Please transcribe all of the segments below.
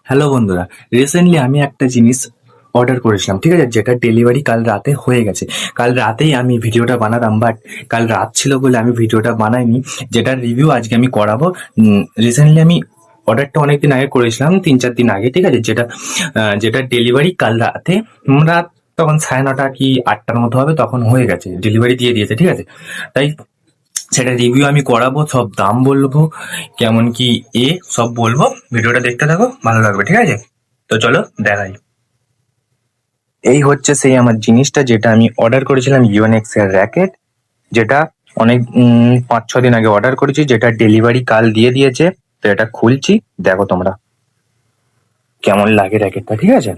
Hello বন্ধুরা, recently আমি একটা জিনিস অর্ডার করেছিলাম, ঠিক আছে, যেটা ডেলিভারি কাল রাতে হয়ে গেছে। কাল রাতেই আমি ভিডিওটা বানাতাম, বাট কাল রাত ছিল বলে আমি ভিডিওটা বানাইনি, যেটার রিভিউ আজকে আমি করাবো। রিসেন্টলি আমি অর্ডারটা অনেকদিন আগে করেছিলাম, 3-4 দিন আগে, ঠিক আছে, যেটা ডেলিভারি কাল রাতে, রাত তখন 9:30 কি 8টার মতো হবে, তখন হয়ে গেছে, ডেলিভারি দিয়ে দিয়েছে, ঠিক আছে। তাই সেটা রিভিউ আমি করাবো, সব দাম বলবো, কেমন কি সব বলবো। ভিডিওটা দেখতে থাকো, ভালো লাগবে, ঠিক আছে। তো চলো দেখাই। এই হচ্ছে সেই আমার জিনিসটা যেটা আমি অর্ডার করেছিলাম, ইউএনএক্স এর র্যাকেট, যেটা অনেক 5-6 দিন আগে অর্ডার করেছি, যেটা ডেলিভারি কাল দিয়ে দিয়েছে। তো এটা খুলছি, দেখো তোমরা কেমন লাগে র্যাকেটটা, ঠিক আছে।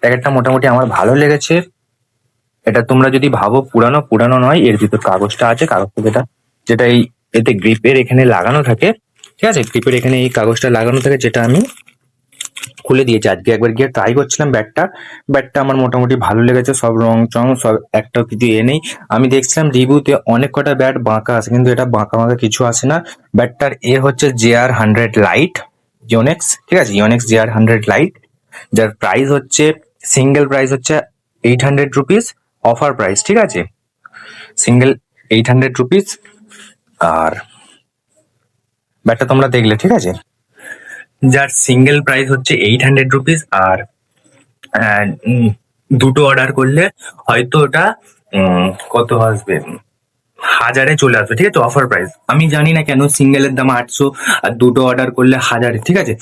র্যাকেটটা মোটামুটি আমার ভালো লেগেছে। এটা তোমরা যদি ভাবো পুরানো পুরানো নয়, এর ভিতর কাগজটা আছে, কাগজটা যেটা যেটা এই এতে গ্রিপের এখানে লাগানো থাকে, ঠিক আছে, গ্রিপের এখানে এই কাগজটা লাগানো থাকে, যেটা আমি খুলে দিয়েছি। আজকে একবার গিয়ে ট্রাই করছিলাম ব্যাটটা। ব্যাটটা আমার মোটামুটি ভালো লেগেছে, সব রং চং সব, একটাও কিছু নেই। আমি দেখছিলাম রিভিউতে অনেক কটা ব্যাট বাঁকা আছে, কিন্তু এটা বাঁকা বাঁকা কিছু আসে না। ব্যাটটার হচ্ছে JR100 লাইট, ইওনেক্স, ঠিক আছে, ইওনেক্স JR100 লাইট, যার প্রাইস হচ্ছে, সিঙ্গেল প্রাইস হচ্ছে 800 রুপিস, অফার প্রাইস, ঠিক আছে, সিঙ্গেল 800 রুপিস। আর ব্যাটটা তোমরা দেখলে, ঠিক আছে, যার সিঙ্গেল প্রাইস হচ্ছে 800 রুপিস। আর দুটো অর্ডার করলে হয়তো ওটা কত আসবে, 1000-এ চলে আসবে, ঠিক আছে, অফার প্রাইস। আমি জানি না কেন সিঙ্গেলের দাম 800 আর দুটো অর্ডার করলে 1000-এ, ঠিক আছে।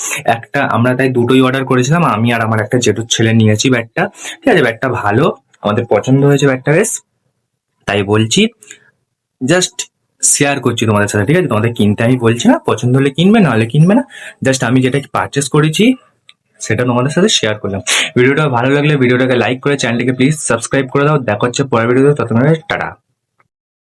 আমরা তাই দুটোই অর্ডার করেছিলাম, আমি আর আমার একটা জেঠুর ছেলে নিয়েছি ব্যাটটা, ঠিক আছে। ব্যাটটা ভালো, আমাদের পছন্দ হয়েছে ব্যাটটা বেশ, তাই বলছি, জাস্ট শেয়ার করছি তোমাদের সাথে, ঠিক আছে। তোমাদের কিনতে আমি বলছি না, পছন্দ হলে কিনবে, না হলে কিনবে না। জাস্ট আমি যেটা পারচেস করেছি সেটা তোমাদের সাথে শেয়ার করলাম। ভিডিওটা ভালো লাগলে ভিডিওটাকে লাইক করে চ্যানেলটিকে প্লিজ সাবস্ক্রাইব করে দাও। দেখা হচ্ছে পরের ভিডিওতে, ততক্ষণ টাটা।